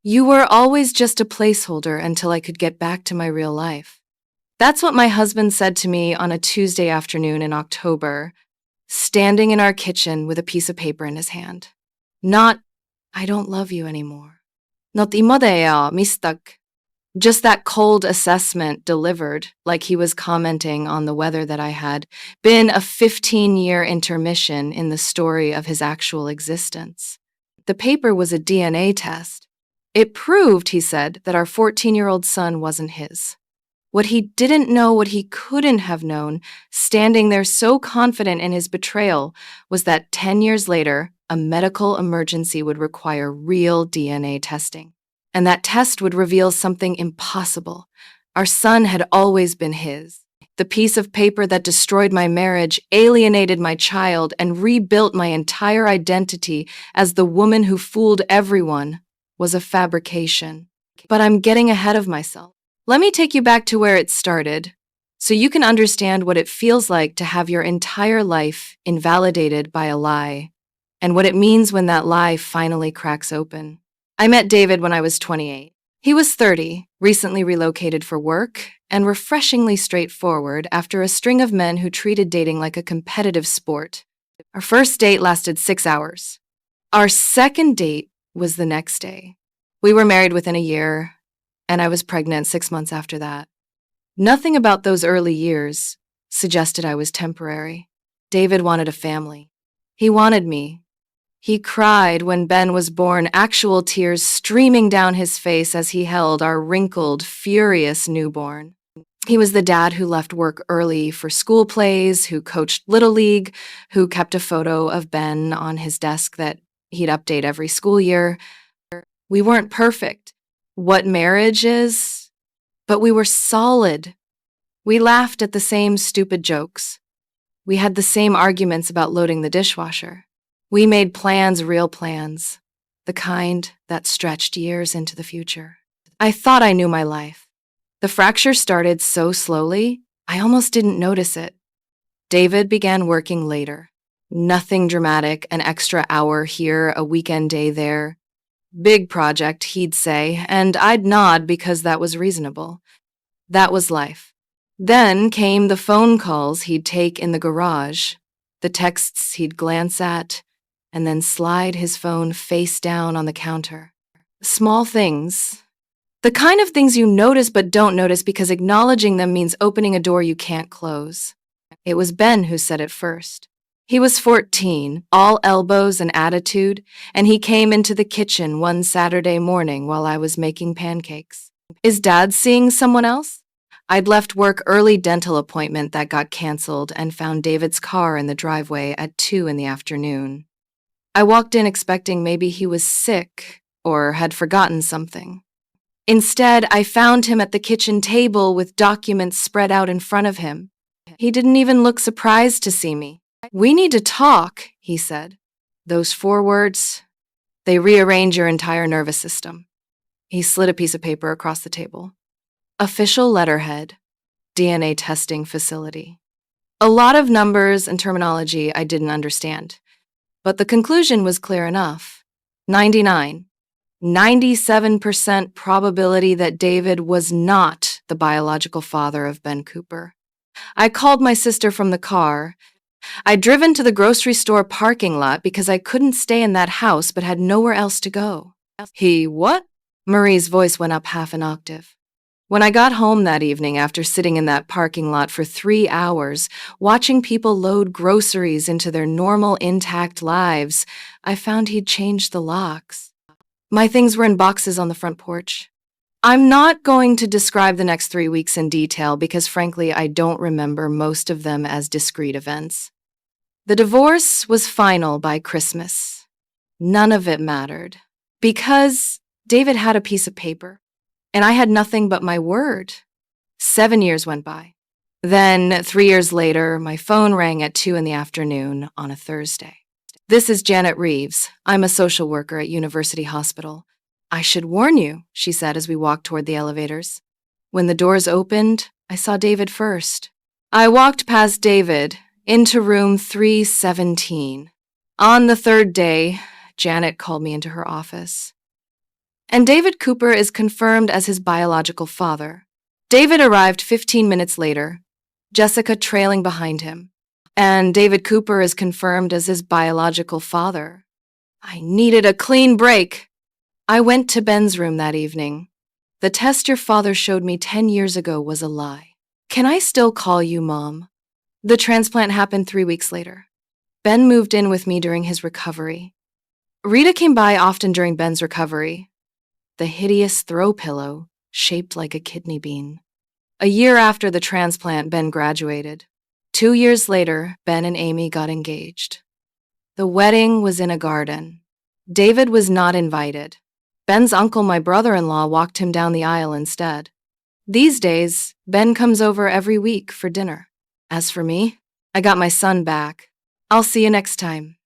You were always just a placeholder until I could get back to my real life. That's what my husband said to me on a Tuesday afternoon in October, standing in our kitchen with a piece of paper in his hand. Not, I don't love you anymore. Not imadeya mistak. Just that cold assessment delivered, like he was commenting on the weather that I had been a 15-year intermission in the story of his actual existence. The paper was a DNA test. It proved, he said, that our 14-year-old son wasn't his. What he didn't know, what he couldn't have known, standing there so confident in his betrayal, was that 10 years later, a medical emergency would require real DNA testing. And that test would reveal something impossible. Our son had always been his. The piece of paper that destroyed my marriage, alienated my child, and rebuilt my entire identity as the woman who fooled everyone was a fabrication. But I'm getting ahead of myself. Let me take you back to where it started, so you can understand what it feels like to have your entire life invalidated by a lie, and what it means when that lie finally cracks open. I met David when I was 28. He was 30, recently relocated for work, and refreshingly straightforward after a string of men who treated dating like a competitive sport. Our first date lasted 6 hours. Our second date was the next day. We were married within a year, and I was pregnant 6 months after that. Nothing about those early years suggested I was temporary. David wanted a family. He wanted me. He cried when Ben was born, actual tears streaming down his face as he held our wrinkled, furious newborn. He was the dad who left work early for school plays, who coached Little League, who kept a photo of Ben on his desk that he'd update every school year. We weren't perfect. What marriage is, but we were solid. We laughed at the same stupid jokes. We had the same arguments about loading the dishwasher. We made plans, real plans, the kind that stretched years into the future. I thought I knew my life. The fracture started so slowly, I almost didn't notice it. David began working later. Nothing dramatic, an extra hour here, a weekend day there. Big project, he'd say, and I'd nod because that was reasonable. That was life. Then came the phone calls he'd take in the garage, the texts he'd glance at, and then slide his phone face down on the counter. Small things. The kind of things you notice but don't notice because acknowledging them means opening a door you can't close. It was Ben who said it first. He was 14, all elbows and attitude, and he came into the kitchen one Saturday morning while I was making pancakes. Is Dad seeing someone else? I'd left work early dental appointment that got canceled and found David's car in the driveway at 2 in the afternoon. I walked in expecting maybe he was sick or had forgotten something. Instead, I found him at the kitchen table with documents spread out in front of him. He didn't even look surprised to see me. "We need to talk," he said. Those 4 words, they rearrange your entire nervous system. He slid a piece of paper across the table. Official letterhead, DNA testing facility. A lot of numbers and terminology I didn't understand, but the conclusion was clear enough. 97% probability that David was not the biological father of Ben Cooper. I called my sister from the car. I'd driven to the grocery store parking lot because I couldn't stay in that house but had nowhere else to go. He what? Marie's voice went up half an octave. When I got home that evening after sitting in that parking lot for 3 hours, watching people load groceries into their normal, intact lives, I found he'd changed the locks. My things were in boxes on the front porch. I'm not going to describe the next 3 weeks in detail because, frankly, I don't remember most of them as discrete events. The divorce was final by Christmas. None of it mattered because David had a piece of paper. And I had nothing but my word. 7 years went by. Then, 3 years later, my phone rang at 2 in the afternoon on a Thursday. "This is Janet Reeves. I'm a social worker at University Hospital. I should warn you," she said as we walked toward the elevators. When the doors opened, I saw David first. I walked past David into room 317. On the 3rd day, Janet called me into her office. And David Cooper is confirmed as his biological father. David arrived 15 minutes later, Jessica trailing behind him. And David Cooper is confirmed as his biological father. I needed a clean break. I went to Ben's room that evening. The test your father showed me 10 years ago was a lie. Can I still call you Mom? The transplant happened 3 weeks later. Ben moved in with me during his recovery. Rita came by often during Ben's recovery. The hideous throw pillow, shaped like a kidney bean. A year after the transplant, Ben graduated. 2 years later, Ben and Amy got engaged. The wedding was in a garden. David was not invited. Ben's uncle, my brother-in-law, walked him down the aisle instead. These days, Ben comes over every week for dinner. As for me, I got my son back. I'll see you next time.